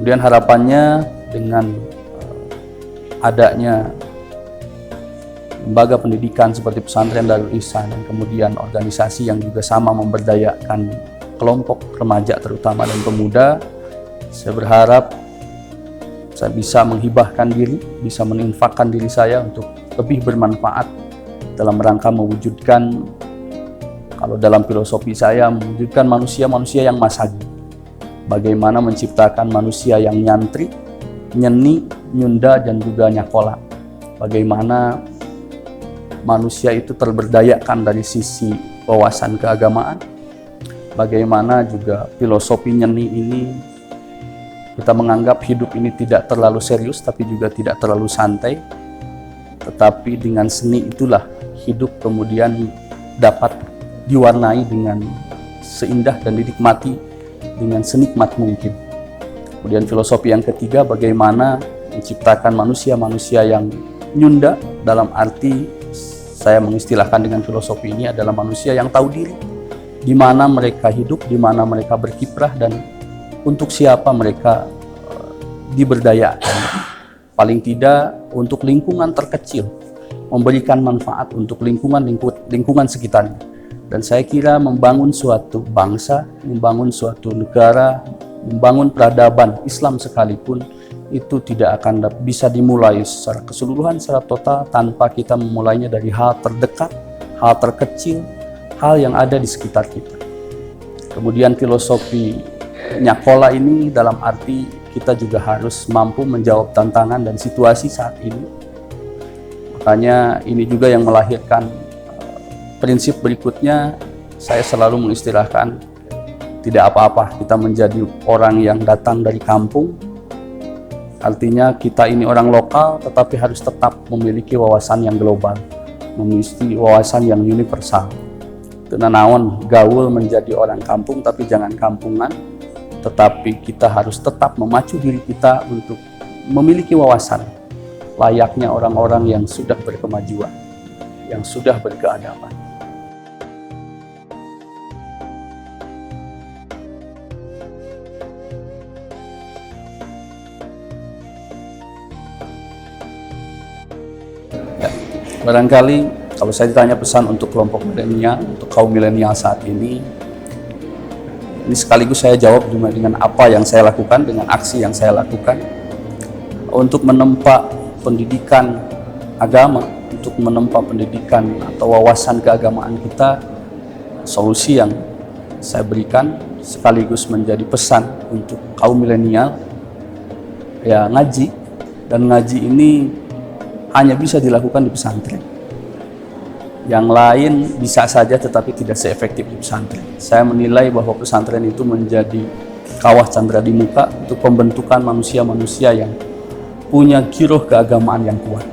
Kemudian harapannya dengan adanya lembaga pendidikan seperti pesantren Darul Ihsan dan kemudian organisasi yang juga sama memberdayakan kelompok remaja terutama dan pemuda, saya berharap saya bisa menghibahkan diri, bisa meninfakkan diri saya untuk lebih bermanfaat dalam rangka mewujudkan, kalau dalam filosofi saya, mewujudkan manusia-manusia yang masagi. Bagaimana menciptakan manusia yang nyantri, nyeni, nyunda, dan juga nyakola. Bagaimana manusia itu terberdayakan dari sisi wawasan keagamaan. Bagaimana juga filosofi nyeni ini kita menganggap hidup ini tidak terlalu serius tapi juga tidak terlalu santai. Tetapi dengan seni itulah hidup kemudian dapat diwarnai dengan seindah dan dinikmati dengan senikmat mungkin. Kemudian filosofi yang ketiga, bagaimana menciptakan manusia-manusia yang nyunda, dalam arti saya mengistilahkan dengan filosofi ini adalah manusia yang tahu diri, di mana mereka hidup, di mana mereka berkiprah, dan untuk siapa mereka diberdayakan. Paling tidak untuk lingkungan terkecil, memberikan manfaat untuk lingkungan sekitarnya. Dan saya kira membangun suatu bangsa, membangun suatu negara, membangun peradaban Islam sekalipun, itu tidak akan bisa dimulai secara keseluruhan, secara total, tanpa kita memulainya dari hal terdekat, hal terkecil, hal yang ada di sekitar kita. Kemudian filosofi nyakola ini dalam arti kita juga harus mampu menjawab tantangan dan situasi saat ini. Makanya ini juga yang melahirkan prinsip berikutnya. Saya selalu mengistilahkan tidak apa-apa kita menjadi orang yang datang dari kampung. Artinya kita ini orang lokal tetapi harus tetap memiliki wawasan yang global, memiliki wawasan yang universal. Tenanawan gaul menjadi orang kampung tapi jangan kampungan, tetapi kita harus tetap memacu diri kita untuk memiliki wawasan layaknya orang-orang yang sudah berkemajuan, yang sudah berkeadaban. Barangkali kalau saya ditanya pesan untuk kelompok milenial, untuk kaum milenial saat ini sekaligus saya jawab dengan apa yang saya lakukan, dengan aksi yang saya lakukan untuk menempa pendidikan agama, untuk menempa pendidikan atau wawasan keagamaan kita. Solusi yang saya berikan sekaligus menjadi pesan untuk kaum milenial, ya ngaji, dan ngaji ini hanya bisa dilakukan di pesantren. Yang lain bisa saja tetapi tidak seefektif di pesantren. Saya menilai bahwa pesantren itu menjadi kawah candra di muka untuk pembentukan manusia-manusia yang punya giroh keagamaan yang kuat.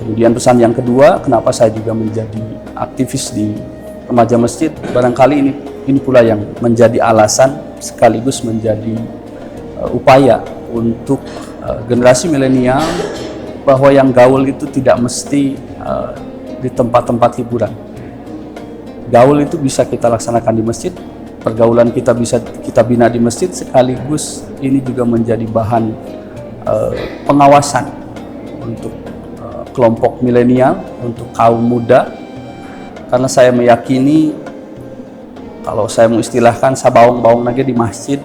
Kemudian pesan yang kedua, kenapa saya juga menjadi aktivis di remaja masjid, barangkali ini pula yang menjadi alasan sekaligus menjadi upaya untuk generasi milenial, bahwa yang gaul itu tidak mesti di tempat-tempat hiburan. Gaul itu bisa kita laksanakan di masjid, pergaulan kita bisa kita bina di masjid, sekaligus ini juga menjadi bahan pengawasan untuk kelompok milenial, untuk kaum muda. Karena saya meyakini, kalau saya mengistilahkan sabaung-baung nage di masjid,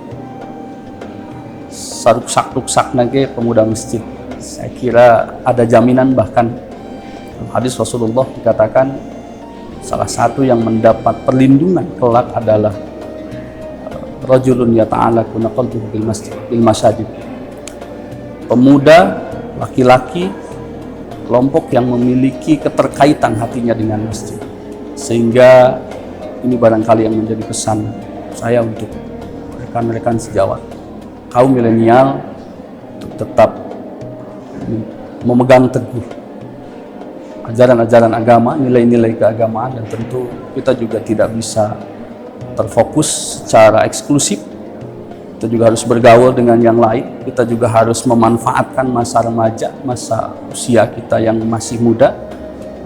saruksak-ruksak nage pemuda masjid. Saya kira ada jaminan, bahkan hadis Rasulullah dikatakan salah satu yang mendapat perlindungan kelak adalah rajulun yata'alaku naqaltuhu bil masajid. Pemuda, laki-laki, kelompok yang memiliki keterkaitan hatinya dengan masjid. Sehingga ini barangkali yang menjadi pesan saya untuk rekan-rekan sejawat kaum milenial untuk tetap memegang teguh ajaran-ajaran agama, nilai-nilai keagamaan, dan tentu kita juga tidak bisa terfokus secara eksklusif. Kita juga harus bergaul dengan yang lain. Kita juga harus memanfaatkan masa remaja, masa usia kita yang masih muda,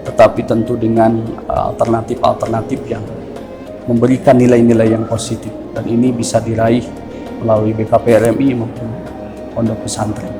tetapi tentu dengan alternatif-alternatif yang memberikan nilai-nilai yang positif. Dan ini bisa diraih melalui BKPRMI maupun pondok pesantren.